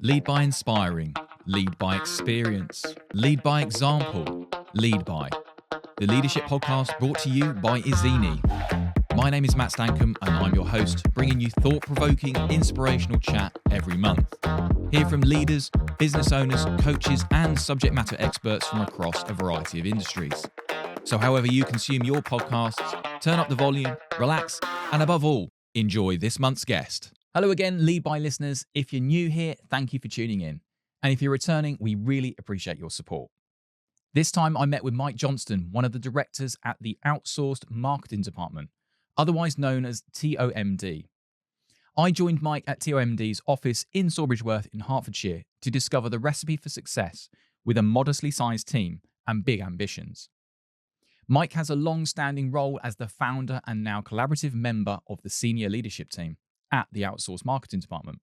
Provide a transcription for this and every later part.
Lead by inspiring, lead by experience, lead by example, lead by. The Leadership Podcast brought to you by Ezeni. My name is Matt Stankham and I'm your host, bringing you thought-provoking, inspirational chat every month. Hear from leaders, business owners, coaches and subject matter experts from across a variety of industries. So however you consume your podcasts, turn up the volume, relax, and above all, enjoy this month's guest. Hello again, Lead By listeners. If you're new here, thank you for tuning in. And if you're returning, we really appreciate your support. This time I met with Mike Johnstone, one of the directors at the Outsourced Marketing Department, otherwise known as TOMD. I joined Mike at TOMD's office in Sawbridgeworth in Hertfordshire to discover the recipe for success with a modestly sized team and big ambitions. Mike has a long-standing role as the founder and now collaborative member of the senior leadership team at the Outsourced Marketing Department.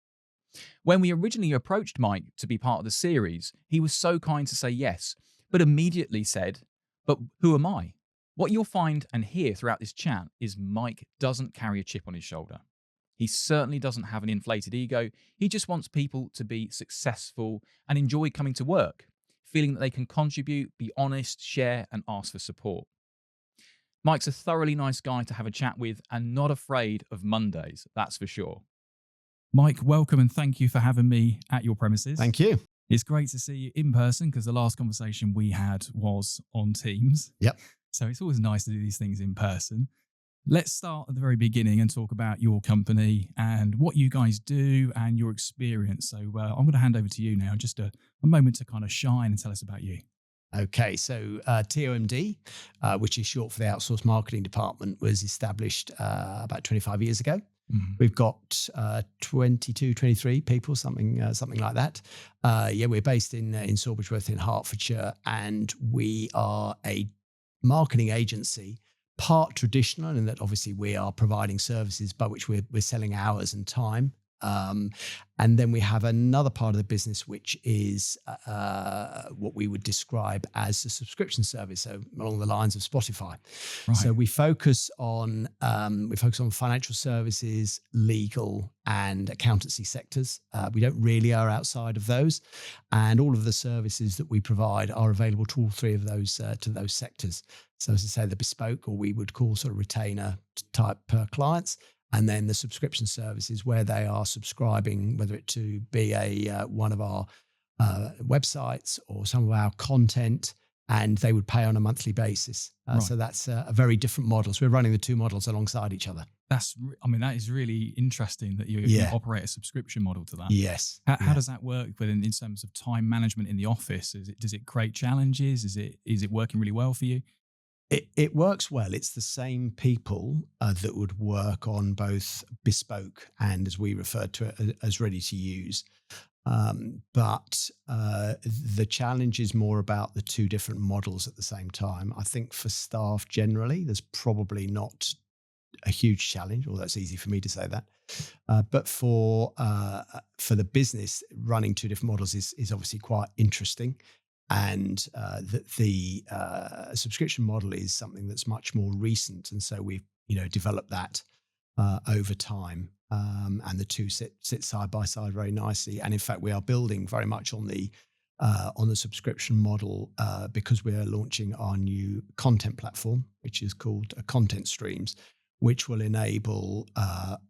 When we originally approached Mike to be part of the series, he was so kind to say yes, but immediately said, "But who am I?" What you'll find and hear throughout this chat is Mike doesn't carry a chip on his shoulder. He certainly doesn't have an inflated ego. He just wants people to be successful and enjoy coming to work, feeling that they can contribute, be honest, share, and ask for support. Mike's a thoroughly nice guy to have a chat with and not afraid of Mondays, that's for sure. Mike, welcome and thank you for having me at your premises. Thank you. It's great to see you in person because the last conversation we had was on Teams. Yep. So it's always nice to do these things in person. Let's start at the very beginning and talk about your company and what you guys do and your experience. So I'm going to hand over to you now, just a moment to kind of shine and tell us about you. Okay, so TOMD, which is short for the Outsourced Marketing Department, was established about 25 years ago. Mm-hmm. We've got 22, 23 people, something like that. We're based in Sawbridgeworth in Hertfordshire, and we are a marketing agency, part traditional in that obviously we are providing services by which we're selling hours and time. And then we have another part of the business, which is what we would describe as a subscription service, so along the lines of Spotify. Right. So we focus on financial services, legal, and accountancy sectors. We don't really are outside of those, and all of the services that we provide are available to all three of those sectors. So as I say, the bespoke, or we would call sort of retainer type clients. And then the subscription services where they are subscribing, whether it to be one of our websites or some of our content, and they would pay on a monthly basis. Right. So that's a very different model. So we're running the two models alongside each other. That is really interesting that you operate a subscription model to that. Yes. How does that work in terms of time management in the office? Does it create challenges? Is it working really well for you? It works well. It's the same people that would work on both bespoke and, as we refer to it, as ready to use. But the challenge is more about the two different models at the same time. I think for staff generally, there's probably not a huge challenge, although it's easy for me to say that. But for the business, running two different models is obviously quite interesting. And the subscription model is something that's much more recent, and so we've developed that over time, and the two sit side by side very nicely. And in fact, we are building very much on the subscription model because we are launching our new content platform, which is called Content Streams, which will enable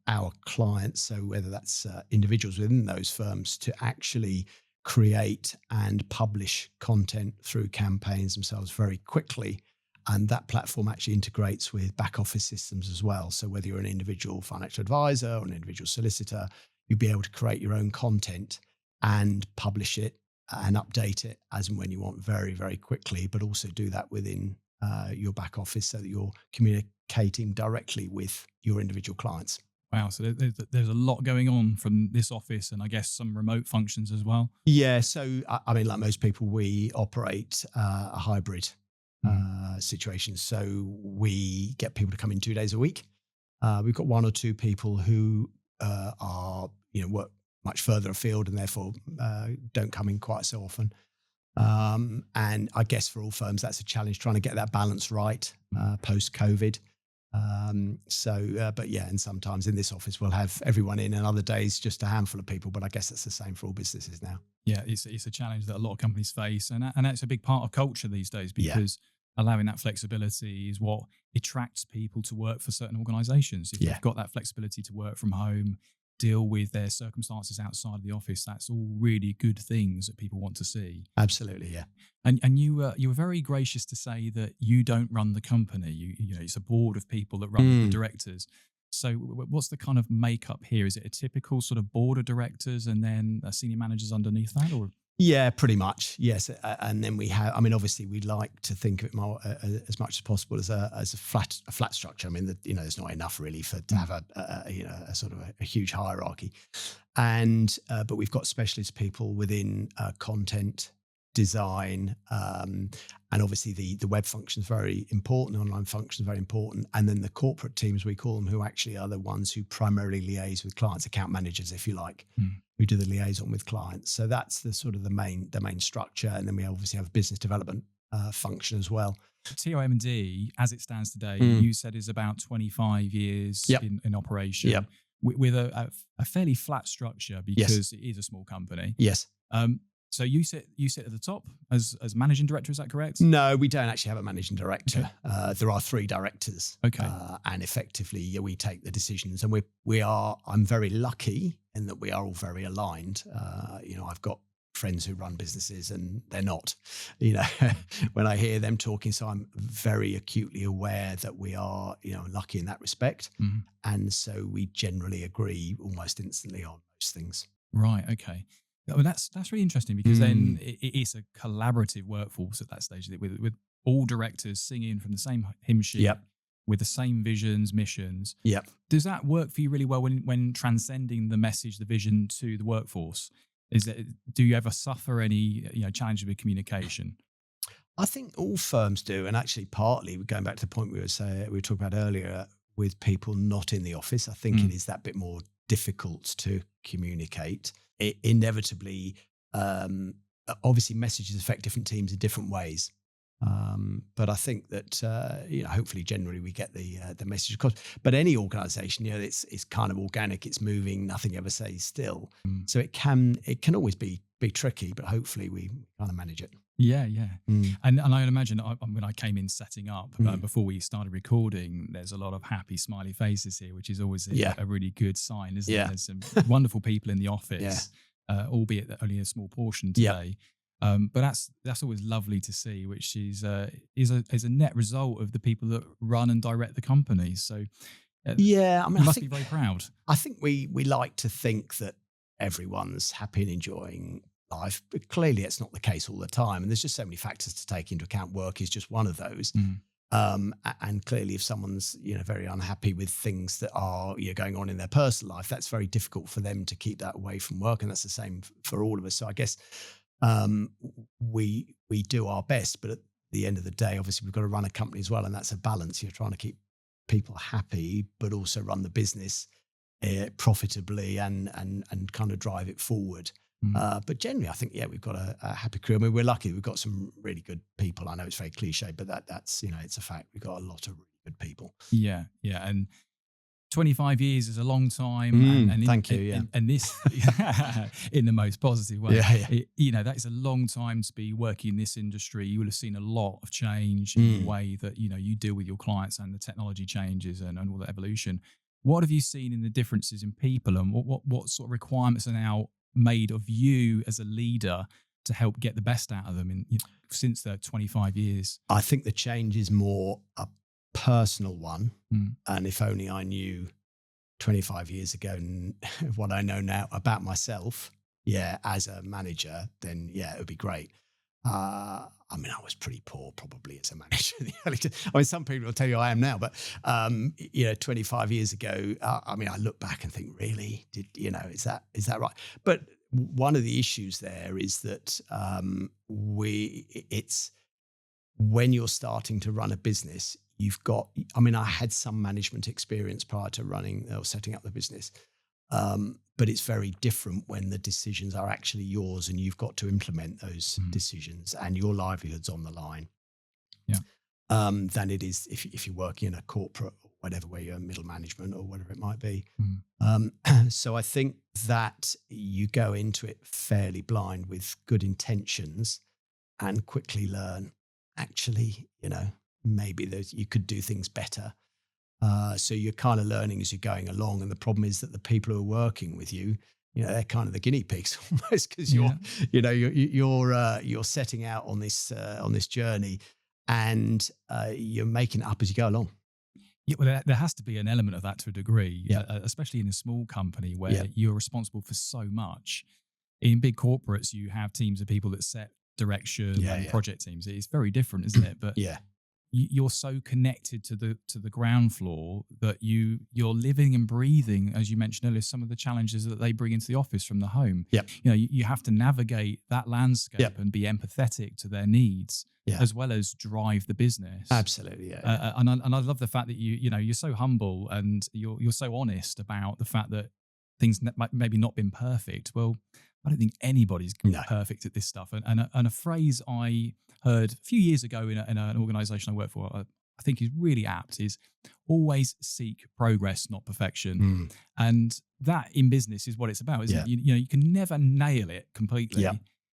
our clients, so whether that's individuals within those firms, to actually create and publish content through campaigns themselves very quickly. And that platform actually integrates with back office systems as well. So whether you're an individual financial advisor or an individual solicitor, you'll be able to create your own content and publish it and update it as and when you want very, very quickly, but also do that within your back office so that you're communicating directly with your individual clients. Wow, so there's a lot going on from this office and I guess some remote functions as well. Yeah, so like most people, we operate a hybrid situation. So we get people to come in 2 days a week. We've got one or two people who are work much further afield and therefore don't come in quite so often. And I guess for all firms, that's a challenge, trying to get that balance right post-COVID. But yeah, and sometimes in this office we'll have everyone in, and other days just a handful of people. But I guess it's the same for all businesses now. Yeah, it's a challenge that a lot of companies face, and that's a big part of culture these days, Yeah. because allowing that flexibility is what attracts people to work for certain organisations. If they've got that flexibility to work from home, deal with their circumstances outside of the office, that's all really good things that people want to see. Absolutely, yeah. And you were very gracious to say that you don't run the company. You know, it's a board of people that run the directors. So what's the kind of makeup here? Is it a typical sort of board of directors and then senior managers underneath that, or? Yeah, pretty much. Yes, and then we have. I mean, obviously, we like to think of it more as much as possible as a flat structure. I mean, there's not enough really to have a sort of a huge hierarchy, and but we've got specialist people within content, design, and obviously the web function is very important. The online function is very important, and then the corporate teams, we call them, who actually are the ones who primarily liaise with clients, account managers, if you like. We do the liaison with clients. So that's the sort of the main structure. And then we obviously have a business development function as well. TOM&D, as it stands today, you said is about 25 years in operation, with a fairly flat structure, because it is a small company. Yes. So you sit at the top as managing director, is that correct? No, we don't actually have a managing director. Okay. There are 3 directors. Okay. And effectively, we take the decisions, and I'm very lucky in that we are all very aligned. I've got friends who run businesses and they're not, when I hear them talking. So I'm very acutely aware that we are, lucky in that respect. Mm-hmm. And so we generally agree almost instantly on most things. Right. Okay. Well, that's really interesting, because then it's a collaborative workforce at that stage, with all directors singing from the same hymn sheet, with the same visions, missions. Yep. Does that work for you really well when transcending the message, the vision to the workforce? Do you ever suffer any challenges with communication? I think all firms do, and actually partly going back to the point we were talking about earlier with people not in the office. I think it is that bit more difficult to communicate. It inevitably, obviously, messages affect different teams in different ways. But I think that hopefully, generally, we get the message across. But any organisation, it's kind of organic. It's moving. Nothing ever stays still. So it can always be tricky. But hopefully, we kind of manage it. Yeah. And I imagine when I came in setting up before we started recording, there's a lot of happy, smiley faces here, which is always a really good sign, isn't it? There's some wonderful people in the office, albeit only a small portion today. But that's always lovely to see, which is a net result of the people that run and direct the company. So you must be very proud. I think we like to think that everyone's happy and enjoying life, but clearly it's not the case all the time, and there's just so many factors to take into account. Work is just one of those. And clearly, if someone's very unhappy with things that are going on in their personal life, that's very difficult for them to keep that away from work, and that's the same for all of us. So I guess we do our best, but at the end of the day, obviously we've got to run a company as well, and that's a balance. You're trying to keep people happy, but also run the business profitably and kind of drive it forward. But generally, I think we've got a happy crew. I mean, we're lucky; we've got some really good people. I know it's very cliche, but that's it's a fact. We've got a lot of really good people. Yeah, and 25 years is a long time. Thank you. And this, in the most positive way. That is a long time to be working in this industry. You will have seen a lot of change in the way that you deal with your clients, and the technology changes and all the evolution. What have you seen in the differences in people, and what sort of requirements are now made of you as a leader to help get the best out of them since the 25 years? I think the change is more a personal one. And if only I knew 25 years ago what I know now about myself, as a manager, then it would be great. I mean, I was pretty poor probably as a manager in the early days. I mean, some people will tell you I am now, but 25 years ago, I mean, I look back and think, really, is that right? But one of the issues there is that it's when you're starting to run a business, I had some management experience prior to running or setting up the business. But it's very different when the decisions are actually yours and you've got to implement those decisions and your livelihood's on the line. Than it is if you're working in a corporate whatever, where you're middle management or whatever it might be. Mm. So I think that you go into it fairly blind with good intentions and quickly learn, actually, maybe you could do things better. So you're kind of learning as you're going along. And the problem is that the people who are working with you, they're kind of the guinea pigs almost, because you're setting out on this journey, and you're making it up as you go along. Yeah, well, there has to be an element of that to a degree, Yeah. Especially in a small company where Yeah. you're responsible for so much. In big corporates, you have teams of people that set direction and project teams. It's very different, isn't it? But Yeah. you're so connected to the ground floor that you're living and breathing, as you mentioned earlier, some of the challenges that they bring into the office from the home. Yep. You have to navigate that landscape and be empathetic to their needs, as well as drive the business. Absolutely, yeah. And I love the fact that you're so humble and you're so honest about the fact that things might maybe not been perfect. Well, I don't think anybody's perfect at this stuff. And a phrase I heard a few years ago in an organisation I work for, I think is really apt, is always seek progress, not perfection. And that in business is what it's about, isn't it? You can never nail it completely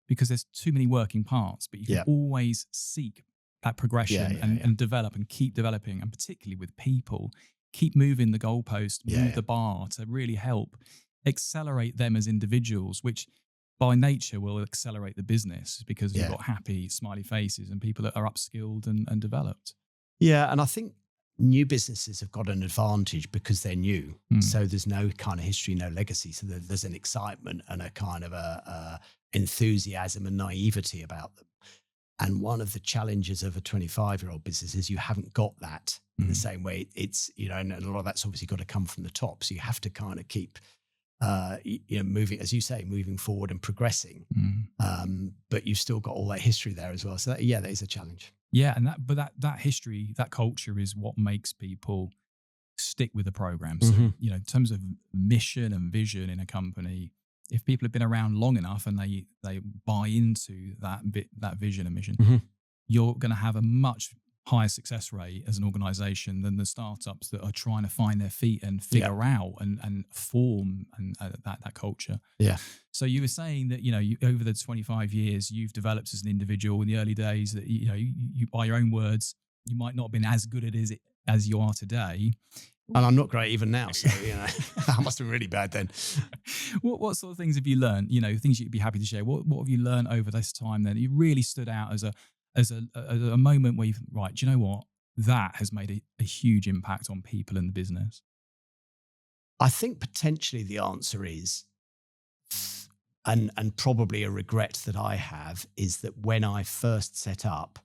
because there's too many working parts, but you can always seek that progression and develop and keep developing, and particularly with people, keep moving the goalpost, move the bar to really help accelerate them as individuals, which by nature will accelerate the business because you've got happy, smiley faces and people that are upskilled and developed. Yeah, and I think new businesses have got an advantage because they're new. So there's no kind of history, no legacy. So there's an excitement and a kind of a enthusiasm and naivety about them. And one of the challenges of a 25-year-old business is you haven't got that in the same way. It's, and a lot of that's obviously got to come from the top. So you have to kind of keep moving, as you say, moving forward and progressing. But you've still got all that history there as well. So that is a challenge. Yeah, and that history, that culture is what makes people stick with the program. So, in terms of mission and vision in a company, if people have been around long enough and they buy into that vision and mission, you're going to have a much higher success rate as an organization than the startups that are trying to find their feet and figure out and form that culture. Yeah. So you were saying that, over the 25 years, you've developed as an individual. In the early days that, you by your own words, you might not have been as good at it as you are today. And I'm not great even now. So, I must have been really bad then. What sort of things have you learned? Things you'd be happy to share. What have you learned over this time then? You really stood out as a moment where right, do you know what? That has made a huge impact on people in the business. I think potentially the answer is, and probably a regret that I have, is that when I first set up,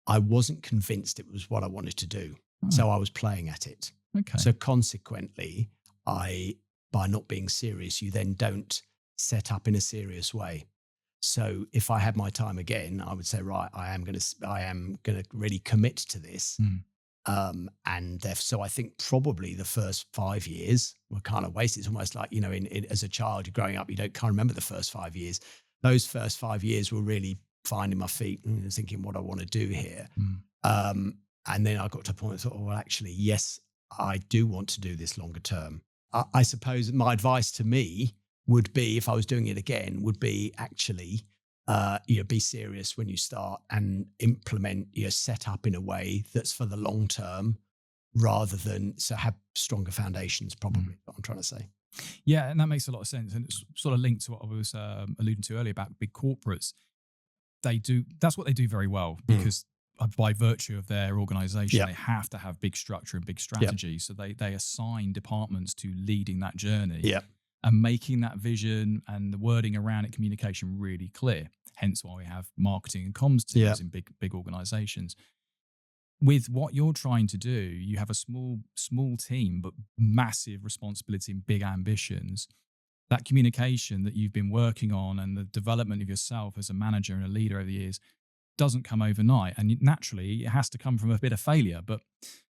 I wasn't convinced it was what I wanted to do. So I was playing at it. Okay. So consequently, by not being serious, you then don't set up in a serious way. So if I had my time again, I would say, right, I am going to really commit to this. So I think probably the first 5 years were kind of wasted. It's almost like, as a child, you're growing up, you can't remember the first 5 years. Those first 5 years were really finding my feet and thinking what I want to do here. And then I got to a point where I thought, well, actually, yes, I do want to do this longer term. I suppose my advice to me would be, if I was doing it again, would be actually, be serious when you start and implement, set up in a way that's for the long term rather than have stronger foundations, probably what I'm trying to say. Yeah, and that makes a lot of sense. And it's sort of linked to what I was alluding to earlier about big corporates. That's what they do very well because by virtue of their organization, they have to have big structure and big strategy. So they assign departments to leading that journey and making that vision and the wording around it, communication, really clear. Hence why we have marketing and comms teams in big organizations. With what you're trying to do, you have a small team, but massive responsibility and big ambitions. That communication that you've been working on and the development of yourself as a manager and a leader over the years doesn't come overnight. And naturally, it has to come from a bit of failure. But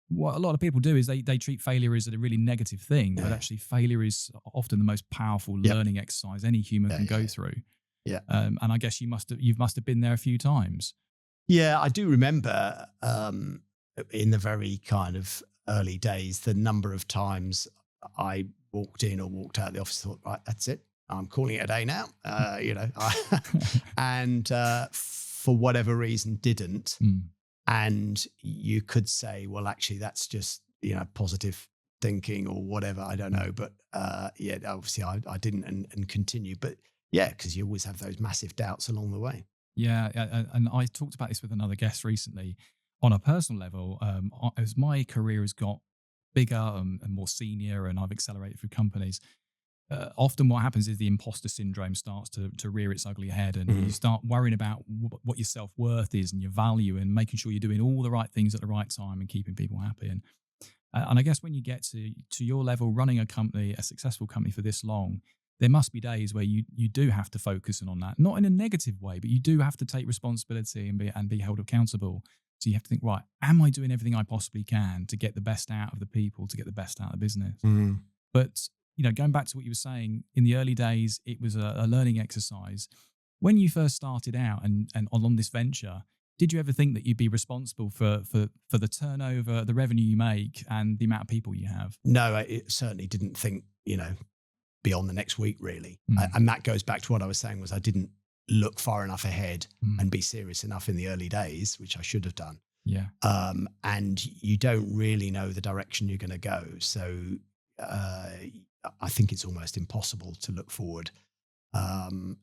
what a lot of people do is they treat failure as a really negative thing. But actually, failure is often the most powerful learning exercise any human can go through. Yeah. And I guess you must have been there a few times. Yeah, I do remember in the very kind of early days, the number of times I walked in or walked out of the office, thought, right, that's it. I'm calling it a day now, and for whatever reason didn't. And you could say, well, actually, that's just, positive thinking or whatever. I don't know. But obviously I didn't and continue. But yeah, because you always have those massive doubts along the way. Yeah. And I talked about this with another guest recently. On a personal level, as my career has got bigger and more senior and I've accelerated through companies, often what happens is the imposter syndrome starts to rear its ugly head, and you start worrying about what your self-worth is and your value, and making sure you're doing all the right things at the right time and keeping people happy. And I guess when you get to your level, running a company, a successful company for this long, there must be days where you do have to focus on that, not in a negative way, but you do have to take responsibility and be held accountable. So you have to think, right, am I doing everything I possibly can to get the best out of the people, to get the best out of the business? But going back to what you were saying, in the early days, it was a learning exercise. When you first started out and on this venture, did you ever think that you'd be responsible for the turnover, the revenue you make, and the amount of people you have? No, I certainly didn't think, beyond the next week, really. And that goes back to what I was saying, was I didn't look far enough ahead and be serious enough in the early days, which I should have done. Yeah. And you don't really know the direction you're going to go. So I think it's almost impossible to look forward. And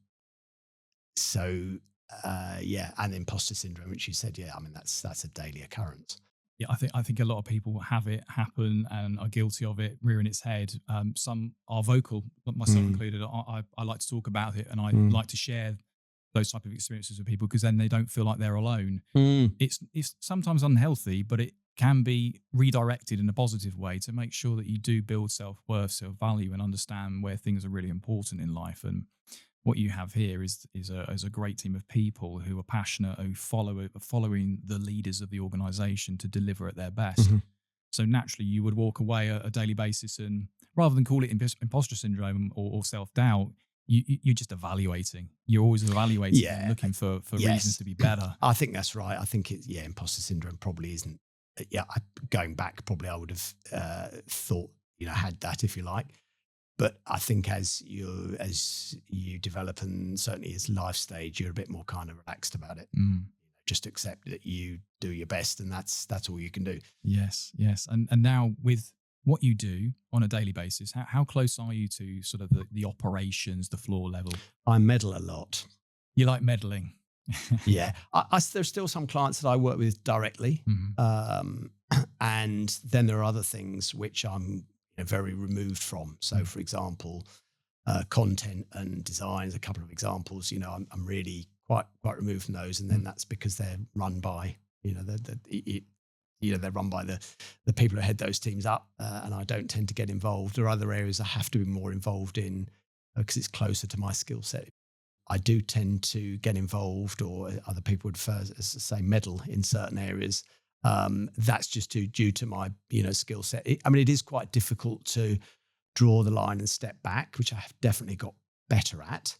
imposter syndrome, which you said, that's a daily occurrence. Yeah, I think a lot of people have it happen and are guilty of it rearing its head. Some are vocal, myself included. I like to talk about it, and I like to share those type of experiences with people, because then they don't feel like they're alone. It's sometimes unhealthy, but it can be redirected in a positive way to make sure that you do build self-worth, self-value, and understand where things are really important in life. And what you have here is a great team of people who are passionate, who following the leaders of the organization to deliver at their best. So naturally, you would walk away a daily basis, and rather than call it imposter syndrome or self-doubt, you're just evaluating. You're always evaluating and looking for reasons to be better. I think that's right. I think imposter syndrome probably isn't. Going back, probably I would have thought, had that, if you like. But I think as you develop, and certainly as life stage, you're a bit more kind of relaxed about it. Just accept that you do your best, and that's all you can do. Yes. And now with what you do on a daily basis, how close are you to sort of the operations, the floor level? I meddle a lot. You like meddling? Yeah. There's still some clients that I work with directly. And then there are other things which I'm very removed from. So for example, content and design is a couple of examples. I'm really quite removed from those. And then that's because they're run by, they're run by the people who head those teams up. And I don't tend to get involved. There are other areas I have to be more involved in because it's closer to my skill set. I do tend to get involved, or other people would say meddle in certain areas. That's just due to my skill set. It is quite difficult to draw the line and step back, which I have definitely got better at,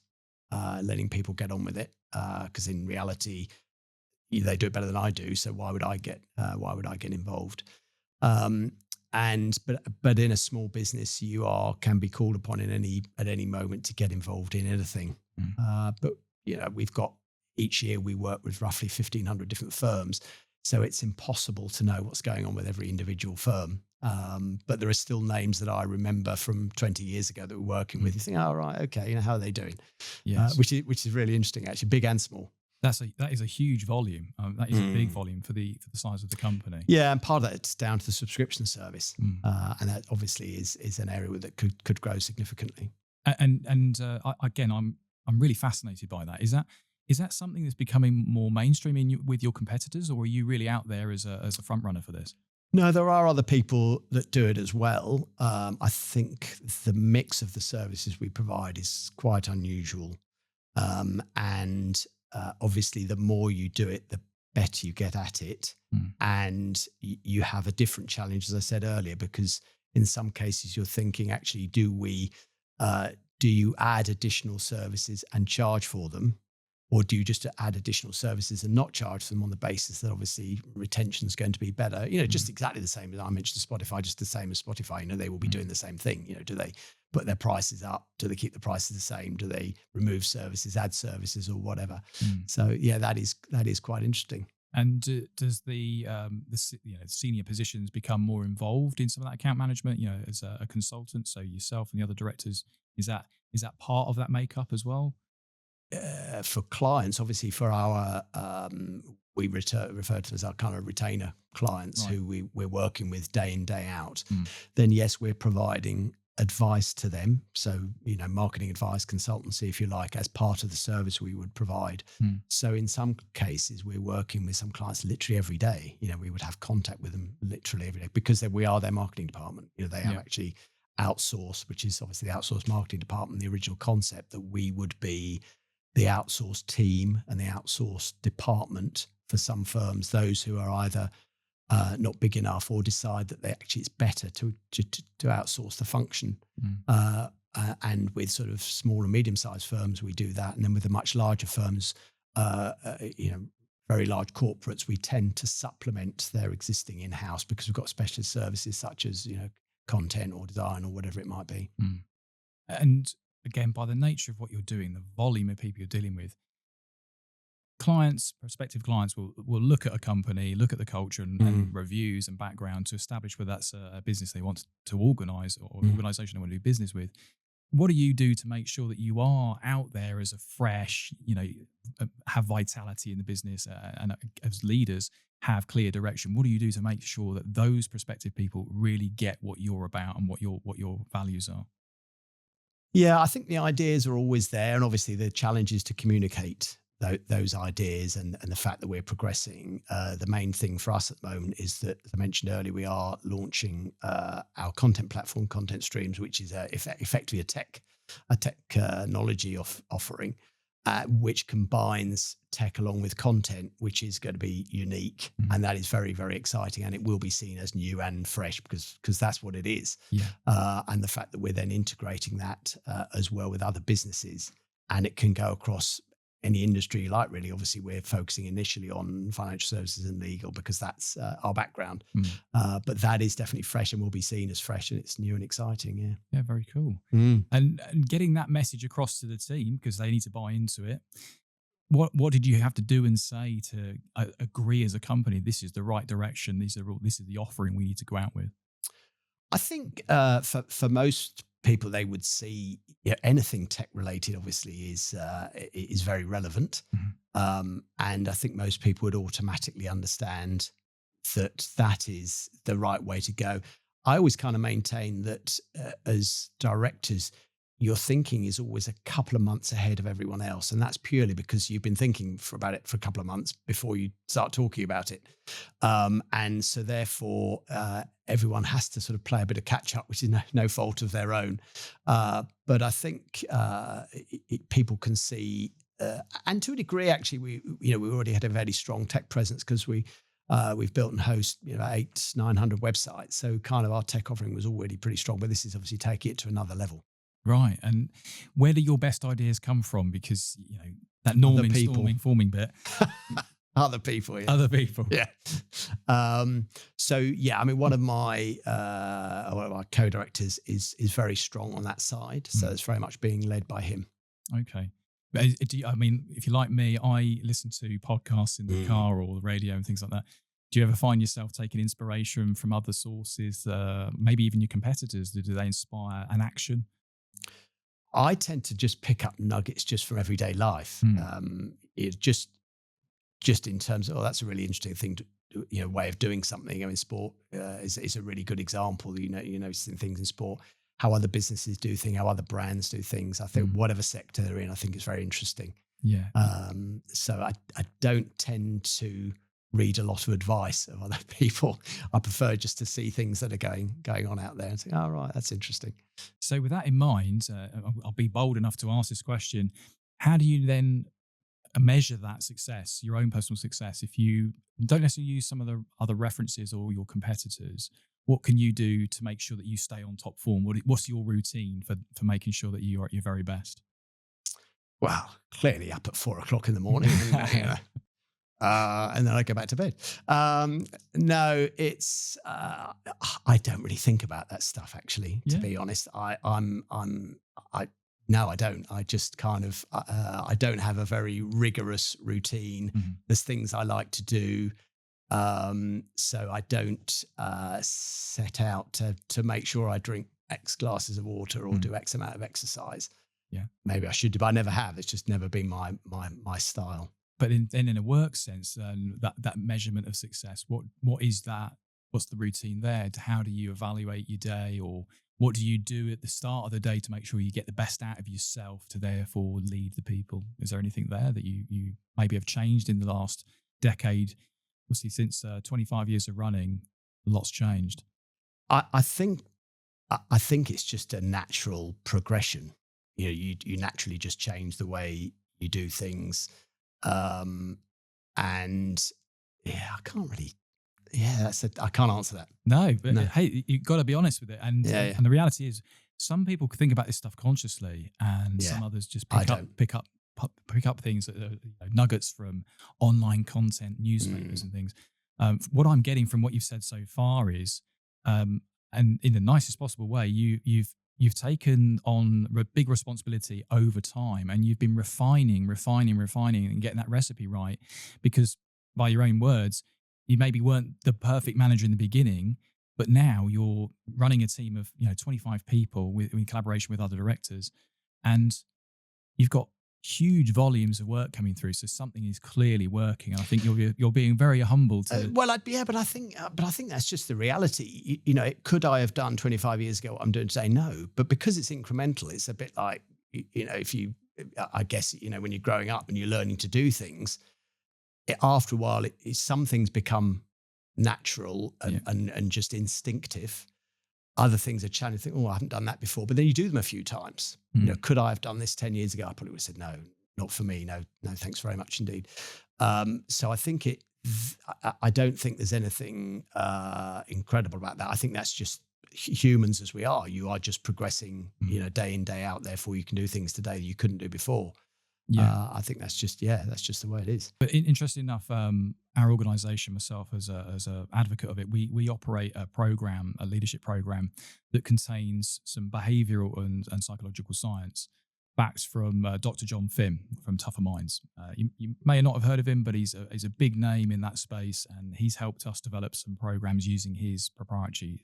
letting people get on with it. Because in reality, they do it better than I do. So why would I get involved? But in a small business, you can be called upon at any moment to get involved in anything. But we've got, each year we work with roughly 1,500 different firms. So it's impossible to know what's going on with every individual firm. But there are still names that I remember from 20 years ago that we're working with. You think, oh, right, okay, how are they doing? Yes. Which is really interesting, actually, big and small. That is a huge volume. That is a big volume for the size of the company. Yeah, and part of that, it's down to the subscription service, and that obviously is an area that could grow significantly. And again, I'm really fascinated by that. Is that something that's becoming more mainstream with your competitors, or are you really out there as a front runner for this? No, there are other people that do it as well. I think the mix of the services we provide is quite unusual, and obviously, the more you do it, the better you get at it. And you have a different challenge, as I said earlier, because in some cases you're thinking, actually, do you add additional services and charge for them? Or do you just add additional services and not charge them on the basis that obviously retention is going to be better? Just exactly the same as I mentioned Spotify, just the same as Spotify. They will be doing the same thing. Do they put their prices up? Do they keep the prices the same? Do they remove services, add services, or whatever? So yeah, that is quite interesting. And does the senior positions become more involved in some of that account management? As a consultant, so yourself and the other directors, is that part of that makeup as well? For clients, obviously, for our we refer to as our kind of retainer clients, Right. who we're working with day in, day out. Then yes, we're providing advice to them. So marketing advice, consultancy, if you like, as part of the service we would provide. So in some cases, we're working with some clients literally every day. We would have contact with them literally every day because we are their marketing department. They have actually outsourced, which is obviously the Outsourced Marketing Department, the original concept that we would be the outsourced team and the outsourced department for some firms, those who are either not big enough or decide that it's better to outsource the function. And with sort of small and medium-sized firms, we do that. And then with the much larger firms, very large corporates, we tend to supplement their existing in-house because we've got specialist services such as, content or design or whatever it might be. And again, by the nature of what you're doing, the volume of people you're dealing with, prospective clients will look at a company, look at the culture and reviews and background to establish whether that's a business they want to organize or an organization they want to do business with. What do you do to make sure that you are out there as a fresh, have vitality in the business and as leaders have clear direction? What do you do to make sure that those prospective people really get what you're about and what your values are? Yeah, I think the ideas are always there. And obviously the challenge is to communicate those ideas and the fact that we're progressing. The main thing for us at the moment is that, as I mentioned earlier, we are launching our content platform, Content Streams, which is effectively a technology offering, which combines tech along with content, which is going to be unique. And that is very, very exciting. And it will be seen as new and fresh because that's what it is. And the fact that we're then integrating that as well with other businesses, and it can go across any industry you like, really. Obviously, we're focusing initially on financial services and legal because that's our background. But that is definitely fresh and will be seen as fresh, and it's new and exciting. Yeah, very cool. And getting that message across to the team, because they need to buy into it. What did you have to do and say to agree as a company, this is the right direction, this is the offering we need to go out with? I think for most people, they would see anything tech related obviously is very relevant. And I think most people would automatically understand that is the right way to go. I always kind of maintain that as directors, your thinking is always a couple of months ahead of everyone else. And that's purely because you've been thinking about it for a couple of months before you start talking about it. And so therefore, everyone has to sort of play a bit of catch up, which is no fault of their own. But I think people can see, and to a degree, actually, we already had a very strong tech presence because we've built and host 800-900 websites. So kind of our tech offering was already pretty strong, but this is obviously taking it to another level. Right. And where do your best ideas come from? Because, that norming, storming, forming bit. Other people. Yeah. Other people. Yeah. So, yeah, I mean, one of my co-directors is very strong on that side. So it's very much being led by him. Okay. If you're like me, I listen to podcasts in the car or the radio and things like that. Do you ever find yourself taking inspiration from other sources, maybe even your competitors? Do they inspire an action? I tend to just pick up nuggets just from everyday life. It just in terms of, that's a really interesting thing to, way of doing something. I mean, sport is a really good example. You noticing things in sport, how other businesses do things, how other brands do things. I think whatever sector they're in, I think is very interesting. Yeah. So I don't tend to read a lot of advice of other people. I prefer just to see things that are going on out there and say, oh, right, that's interesting. So with that in mind, I'll be bold enough to ask this question. How do you then measure that success, your own personal success? If you don't necessarily use some of the other references or your competitors, what can you do to make sure that you stay on top form? What's your routine for making sure that you are at your very best? Well, clearly up at 4 o'clock in the morning. And then I go back to bed. No, it's I don't really think about that stuff, actually, to be honest. No, I don't. I just kind of I don't have a very rigorous routine. Mm-hmm. There's things I like to do. So I don't set out to make sure I drink X glasses of water or do X amount of exercise. Yeah, maybe I should do, but I never have. It's just never been my style. But in a work sense, that measurement of success, what is that? What's the routine there? How do you evaluate your day, or what do you do at the start of the day to make sure you get the best out of yourself to therefore lead the people? Is there anything there that you maybe have changed in the last decade? Obviously, since 25 years of running, a lot's changed. I think it's just a natural progression. You naturally just change the way you do things. And yeah, I can't really. Yeah, I can't answer that. No, but hey, you've got to be honest with it. And the reality is, some people think about this stuff consciously, and some others just pick up things that are nuggets from online content, newspapers, and things. What I'm getting from what you've said so far is, and in the nicest possible way, you've taken on a big responsibility over time, and you've been refining and getting that recipe right, because by your own words, you maybe weren't the perfect manager in the beginning, but now you're running a team of 25 people in collaboration with other directors, and you've got huge volumes of work coming through. So something is clearly working, and I think you're being very humble to. But I think that's just the reality. Could I have done 25 years ago what I'm doing today? No, but because it's incremental, it's a bit like I guess when you're growing up and you're learning to do things, after a while, some things become natural and just instinctive. Other things are challenging. I haven't done that before. But then you do them a few times. Could I have done this 10 years ago? I probably would have said, no, not for me. No, thanks very much indeed. So I think I don't think there's anything incredible about that. I think that's just humans as we are. You are just progressing, day in, day out. Therefore, you can do things today that you couldn't do before. Yeah, I think that's just the way it is. But interesting enough, our organisation, myself as a advocate of it, we operate a leadership program that contains some behavioural and psychological science, backed from Dr. John Finn from Tougher Minds. You may not have heard of him, but he's a big name in that space, and he's helped us develop some programs using his proprietary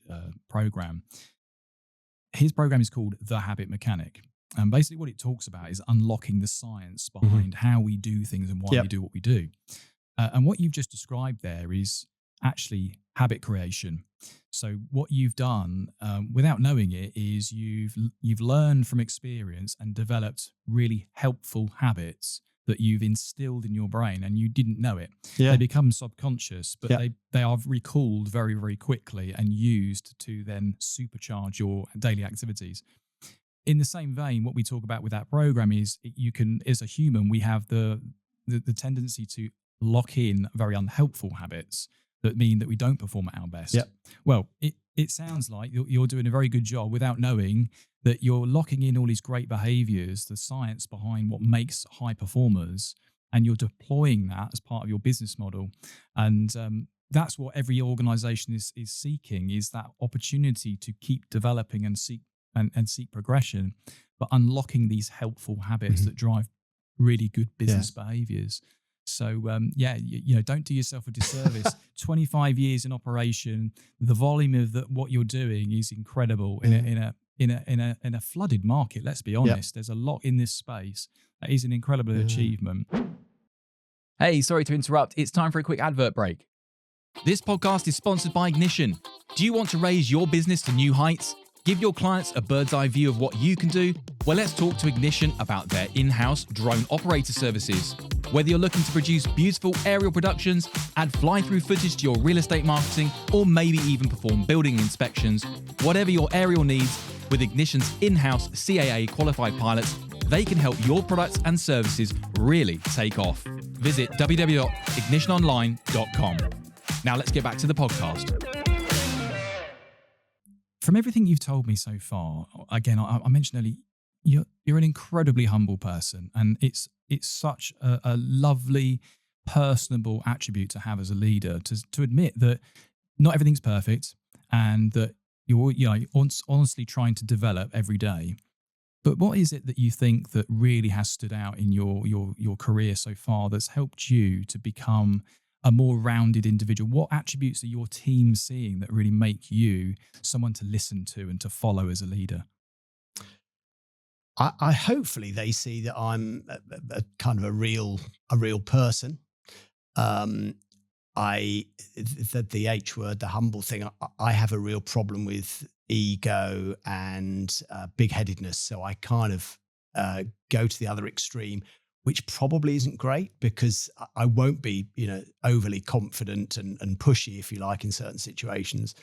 program. His program is called The Habit Mechanic. And basically what it talks about is unlocking the science behind how we do things and why we do what we do. And what you've just described there is actually habit creation. So what you've done without knowing it is you've learned from experience and developed really helpful habits that you've instilled in your brain, and you didn't know it. They become subconscious, but they are recalled very, very quickly and used to then supercharge your daily activities. In the same vein, what we talk about with that program is you can, as a human, we have the tendency to lock in very unhelpful habits that mean that we don't perform at our best. Well, it sounds like you're doing a very good job without knowing that you're locking in all these great behaviors, the science behind what makes high performers, and you're deploying that as part of your business model. And that's what every organization is seeking, is that opportunity to keep developing and seek progression, but unlocking these helpful habits that drive really good business behaviors. So don't do yourself a disservice. 25 years in operation, the volume of what you're doing is incredible in a flooded market. Let's be honest. There's a lot in this space. That is an incredible achievement. Hey, sorry to interrupt. It's time for a quick advert break. This podcast is sponsored by Ignition. Do you want to raise your business to new heights? Give your clients a bird's eye view of what you can do? Well, let's talk to Ignition about their in-house drone operator services. Whether you're looking to produce beautiful aerial productions, add fly-through footage to your real estate marketing, or maybe even perform building inspections, whatever your aerial needs, with Ignition's in-house CAA qualified pilots, they can help your products and services really take off. Visit www.ignitiononline.com. Now let's get back to the podcast. From everything you've told me so far, again, I mentioned earlier, you're an incredibly humble person, and it's such a lovely, personable attribute to have as a leader, to admit that not everything's perfect, and that you're honestly trying to develop every day. But what is it that you think that really has stood out in your career so far that's helped you to become a more rounded individual? What attributes are your team seeing that really make you someone to listen to and to follow as a leader? I hopefully they see that I'm a kind of a real person. Um, the H word, the humble thing. I have a real problem with ego and big headedness, so I kind of go to the other extreme, which probably isn't great because I won't be, overly confident and pushy, if you like, in certain situations.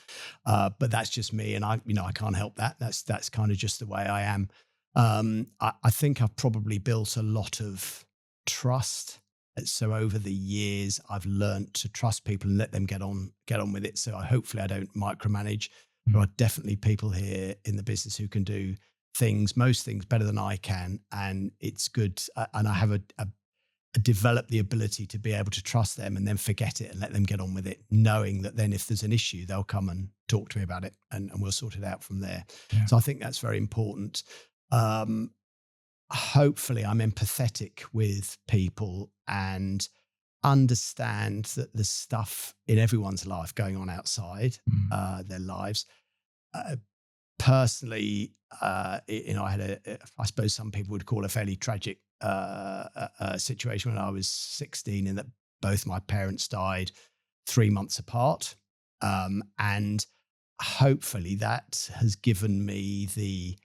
But that's just me, and I can't help that. That's kind of just the way I am. I think I've probably built a lot of trust. So over the years, I've learned to trust people and let them get on with it. So hopefully I don't micromanage. There are definitely people here in the business who can do most things better than I can. And it's good. And I have developed the ability to be able to trust them and then forget it and let them get on with it, knowing that then if there's an issue, they'll come and talk to me about it and we'll sort it out from there. Yeah. So I think that's very important. Hopefully I'm empathetic with people and understand that there's stuff in everyone's life going on outside their lives. Personally, I had I suppose some people would call a fairly tragic situation when I was 16, in that both my parents died 3 months apart. And hopefully that has given me the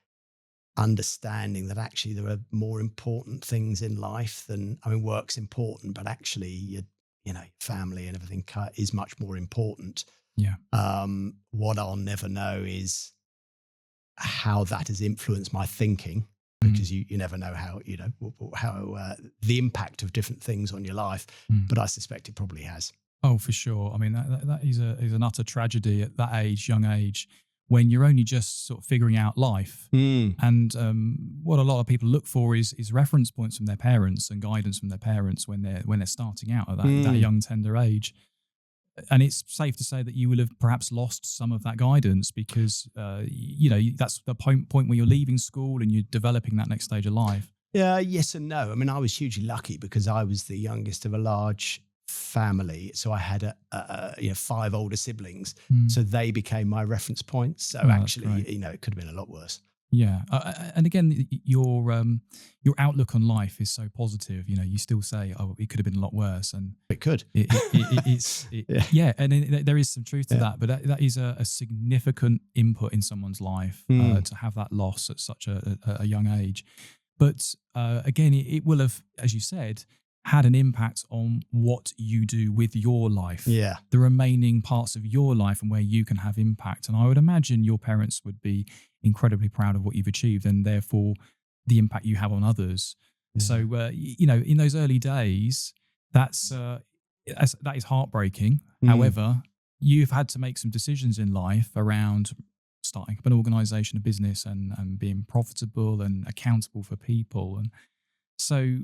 understanding that actually there are more important things in life than, work's important, but actually your family and everything is much more important. Yeah. What I'll never know is how that has influenced my thinking, because you never know how the impact of different things on your life, but I suspect it probably has. Oh, for sure. I mean, that is an utter tragedy at that age, young age, when you're only just sort of figuring out life. And what a lot of people look for is reference points from their parents and guidance from their parents when they're starting out at that young, tender age. And it's safe to say that you will have perhaps lost some of that guidance because, that's the point where you're leaving school and you're developing that next stage of life. Yeah, yes and no. I was hugely lucky because I was the youngest of a large family, so I had 5 older siblings, so they became my reference points. So actually, it could have been a lot worse. Yeah, and again, your outlook on life is so positive. You still say, "Oh, it could have been a lot worse," and it could. And there is some truth to that. But that is a significant input in someone's life to have that loss at such a young age. But again, it will have, as you said, had an impact on what you do with your life. Yeah. The remaining parts of your life and where you can have impact. And I would imagine your parents would be incredibly proud of what you've achieved and therefore the impact you have on others. Yeah. So, in those early days, that is heartbreaking. However, you've had to make some decisions in life around starting up an organization, a business, and being profitable and accountable for people. And so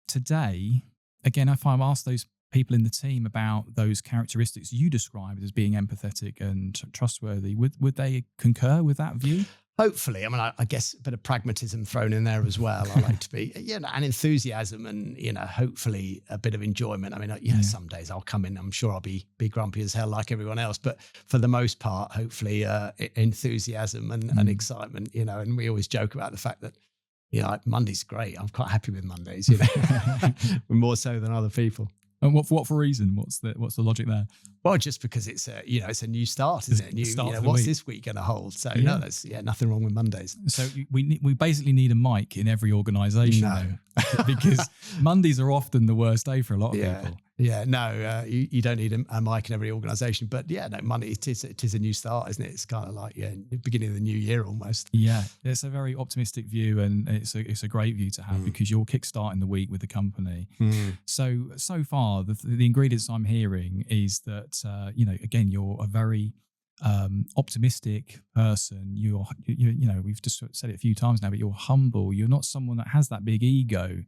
today, again, if I'm asked those people in the team about those characteristics you described as being empathetic and trustworthy, would they concur with that view? Hopefully. I guess a bit of pragmatism thrown in there as well. I like to be, and enthusiasm and, hopefully a bit of enjoyment. Some days I'll come in, I'm sure I'll be grumpy as hell like everyone else. But for the most part, hopefully enthusiasm and excitement, and we always joke about the fact that, Monday's great. I'm quite happy with Mondays, more so than other people. And what for reason? What's the logic there? Well, just because it's a new start, isn't it? What's this week going to hold? So there's nothing wrong with Mondays. So we basically need a Mike in every organisation, though, because Mondays are often the worst day for a lot of people. Yeah, no, you don't need a mic in every organisation, but Monday it is a new start, isn't it? It's kind of like the beginning of the new year almost. Yeah, it's a very optimistic view, and it's a great view to have because you're kickstarting the week with the company. So far, the ingredients I'm hearing is that again, you're a very optimistic person. You know, we've just said it a few times now, but you're humble. You're not someone that has that big ego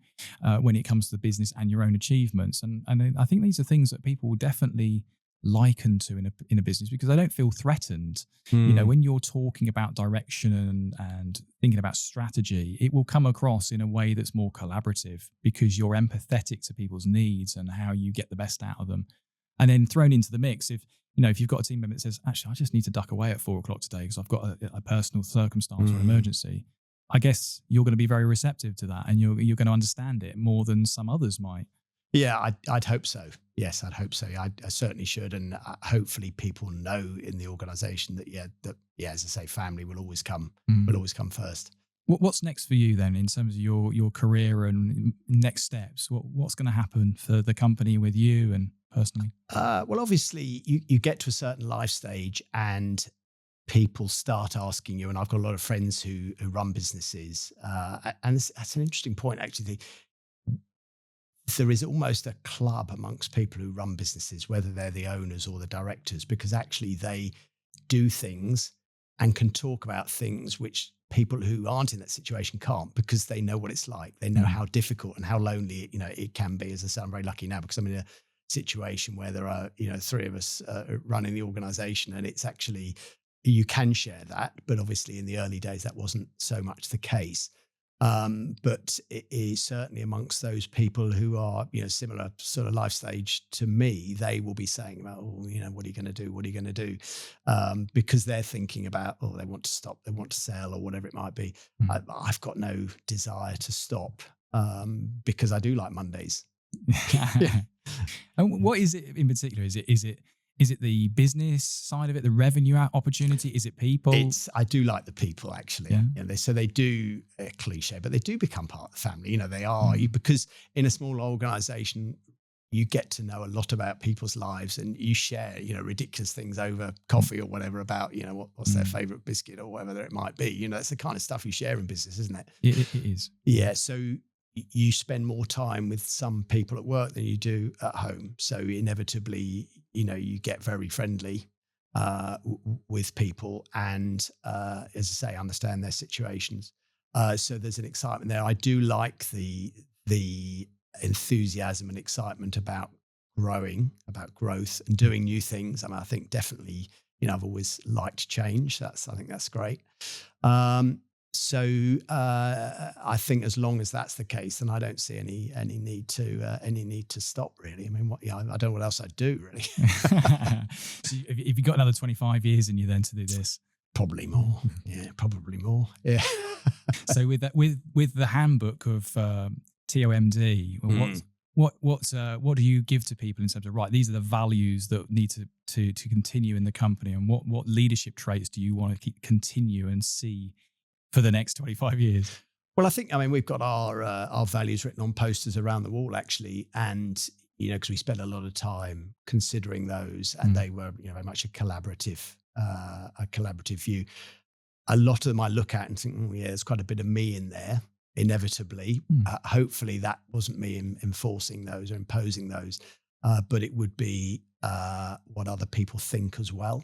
when it comes to the business and your own achievements. And I think these are things that people will definitely liken to in a business, because they don't feel threatened. You know, when you're talking about direction and thinking about strategy, it will come across in a way that's more collaborative, because you're empathetic to people's needs and how you get the best out of them. And then thrown into the mix, if you've got a team member that says, actually, I just need to duck away at 4 o'clock today because I've got a personal circumstance or an emergency, I guess you're going to be very receptive to that, and you're going to understand it more than some others might. Yeah, I'd hope so. Yes, I'd hope so. I certainly should, and hopefully people know in the organisation that as I say, family will always come first. What's next for you then in terms of your career and next steps? What's going to happen for the company with you and personally? Well, obviously you get to a certain life stage and people start asking you, and I've got a lot of friends who run businesses, and that's an interesting point actually. There is almost a club amongst people who run businesses, whether they're the owners or the directors, because actually they do things and can talk about things which people who aren't in that situation can't, because they know what it's like. They know how difficult and how lonely it can be. As I said, I'm very lucky now because I'm in a situation where there are 3 of us running the organization, and it's actually, you can share that, but obviously in the early days that wasn't so much the case. But it is certainly amongst those people who are, similar sort of life stage to me, they will be saying about, what are you going to do? What are you going to do? Because they're thinking about, they want to stop, they want to sell, or whatever it might be. I've got no desire to stop, because I do like Mondays. Yeah. And what is it in particular? Is it the business side of it, the revenue opportunity? Is it people? I do like the people, actually. Yeah. So they do, cliche, but they do become part of the family. They are, because in a small organization, you get to know a lot about people's lives, and you share, ridiculous things over coffee or whatever about, what's their favorite biscuit or whatever it might be. It's the kind of stuff you share in business, isn't it? It is. Yeah. So you spend more time with some people at work than you do at home. So inevitably, you get very friendly with people, and as I say, understand their situations. So there's an excitement there. I do like the enthusiasm and excitement about growth and doing new things. I mean, I think definitely, I've always liked change. I think that's great. So I think as long as that's the case, then I don't see any need to stop, really. I mean, I don't know what else I'd do, really. So have you got another 25 years in you then to do this? Probably more. Yeah, probably more. Yeah. So with the handbook of TOMD, what do you give to people in terms of, right, these are the values that need to continue in the company, and what leadership traits do you want to continue and see for the next 25 years? Well, we've got our values written on posters around the wall, actually. And, because we spent a lot of time considering those, and they were, very much a collaborative view. A lot of them I look at and think, there's quite a bit of me in there, inevitably. Hopefully that wasn't me enforcing those or imposing those, but it would be what other people think as well.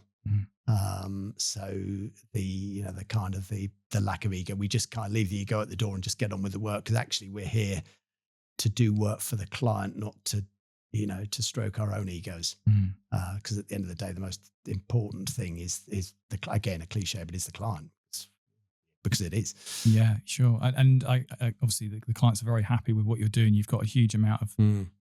So the kind of the lack of ego, we just kind of leave the ego at the door and just get on with the work, because actually we're here to do work for the client, not to stroke our own egos. Because at the end of the day, the most important thing is again a cliche, but is the client. Because it is. Yeah, sure. And I obviously the clients are very happy with what you're doing. You've got a huge amount of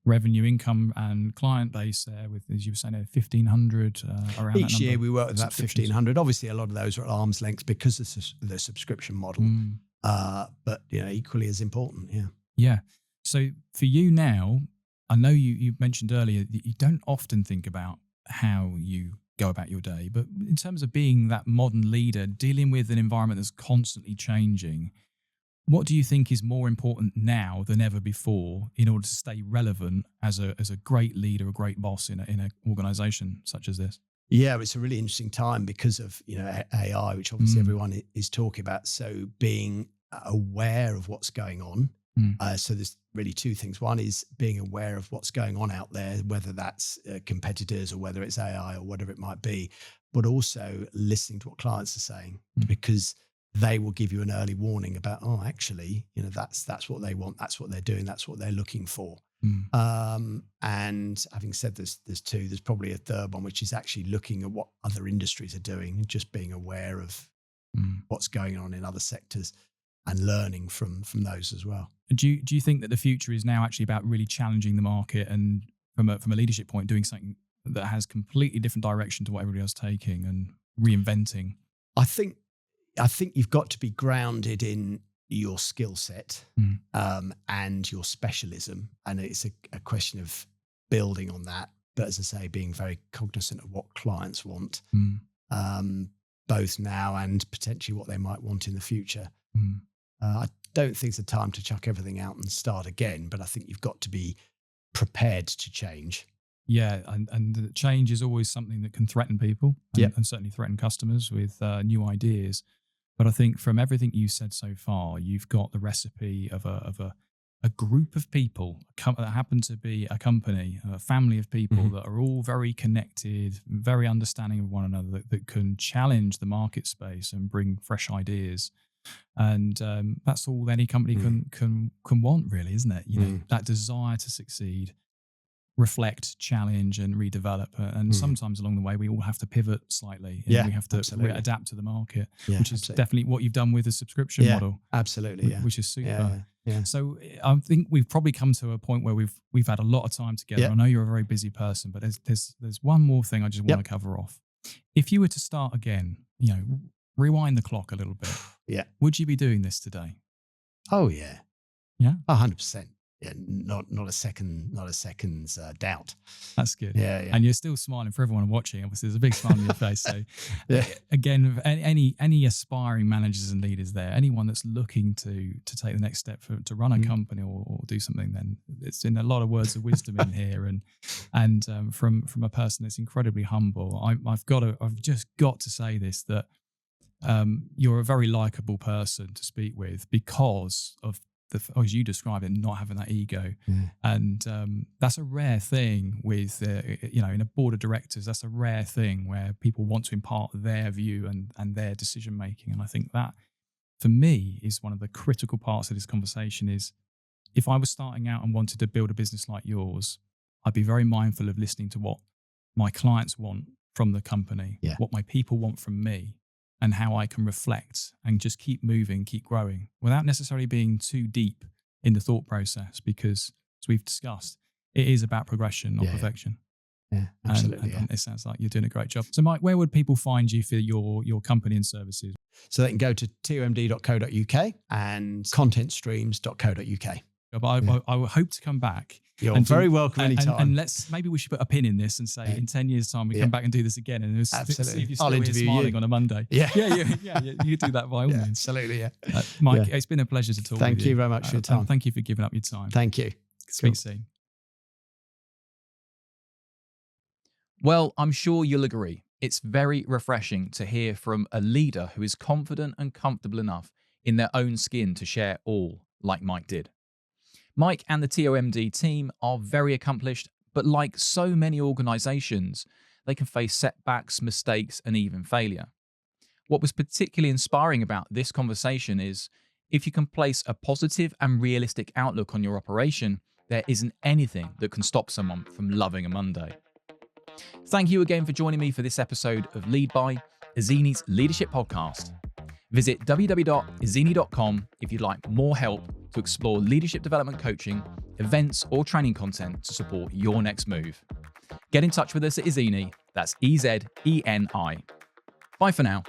revenue, income, and client base there with, as you were saying, 1,500 around each year. We work with about 1,500. Obviously, a lot of those are at arm's length because of the subscription model. But equally as important. Yeah. Yeah. So for you now, I know you mentioned earlier that you don't often think about how you go about your day, but in terms of being that modern leader, dealing with an environment that's constantly changing, what do you think is more important now than ever before in order to stay relevant as a great leader, a great boss in an organization such as this? Yeah, it's a really interesting time because of AI, which obviously everyone is talking about. So being aware of what's going on So there's really two things. One is being aware of what's going on out there, whether that's competitors or whether it's AI or whatever it might be, but also listening to what clients are saying, because they will give you an early warning about, oh, actually, that's what they want. That's what they're doing. That's what they're looking for. And having said this, there's two, there's probably a third one, which is actually looking at what other industries are doing and just being aware of what's going on in other sectors and learning from those as well. Do you think that the future is now actually about really challenging the market and from a leadership point, doing something that has completely different direction to what everybody else is taking and reinventing? I think you've got to be grounded in your skill set and your specialism. And it's a question of building on that. But as I say, being very cognizant of what clients want, both now and potentially what they might want in the future. I don't think it's a time to chuck everything out and start again, but I think you've got to be prepared to change. Yeah, and change is always something that can threaten people and certainly threaten customers with new ideas. But I think from everything you've said so far, you've got the recipe of a group of people that happen to be a company, a family of people that are all very connected, very understanding of one another, that can challenge the market space and bring fresh ideas. And that's all any company can want, really, isn't it? That desire to succeed, reflect, challenge, and redevelop. And sometimes along the way, we all have to pivot slightly. We have to adapt to the market, which is definitely what you've done with the subscription model. Absolutely, which is super. So I think we've probably come to a point where we've had a lot of time together. I know you're a very busy person, but there's one more thing I just want to cover off. If you were to start again, rewind the clock a little bit. Would you be doing this today? Oh yeah. 100%. Yeah, not a second's doubt. That's good. Yeah. And you're still smiling for everyone watching. Obviously, there's a big smile on your face. So, again, any aspiring managers and leaders there, anyone that's looking to take the next step to run a company or do something, then it's in a lot of words of wisdom in here, and from a person that's incredibly humble. I've just got to say this, that you're a very likable person to speak with because of as you describe it, not having that ego. And that's a rare thing with, in a board of directors, that's a rare thing where people want to impart their view and their decision making. And I think that, for me, is one of the critical parts of this conversation. Is if I was starting out and wanted to build a business like yours, I'd be very mindful of listening to what my clients want from the company, what my people want from me, and how I can reflect and just keep moving, keep growing, without necessarily being too deep in the thought process, because, as we've discussed, it is about progression, not perfection. Yeah, absolutely. And it sounds like you're doing a great job. So, Mike, where would people find you for your company and services? So they can go to tomd.co.uk and contentstreams.co.uk. But I hope to come back. You're very welcome anytime. And maybe we should put a pin in this and say in 10 years' time we come back and do this again, and see if you're still here smiling on a Monday. Yeah. You do that by all means. Absolutely, Mike, it's been a pleasure to talk with you. Thank you very much for your time. Thank you for giving up your time. Thank you. Speak soon. Well, I'm sure you'll agree. It's very refreshing to hear from a leader who is confident and comfortable enough in their own skin to share all, like Mike did. Mike and the TOMD team are very accomplished, but like so many organizations, they can face setbacks, mistakes, and even failure. What was particularly inspiring about this conversation is, if you can place a positive and realistic outlook on your operation, there isn't anything that can stop someone from loving a Monday. Thank you again for joining me for this episode of Lead By, ezeni's leadership podcast. Visit www.ezeni.com if you'd like more help to explore leadership development coaching, events, or training content to support your next move. Get in touch with us at Ezeni, that's EZENI. Bye for now.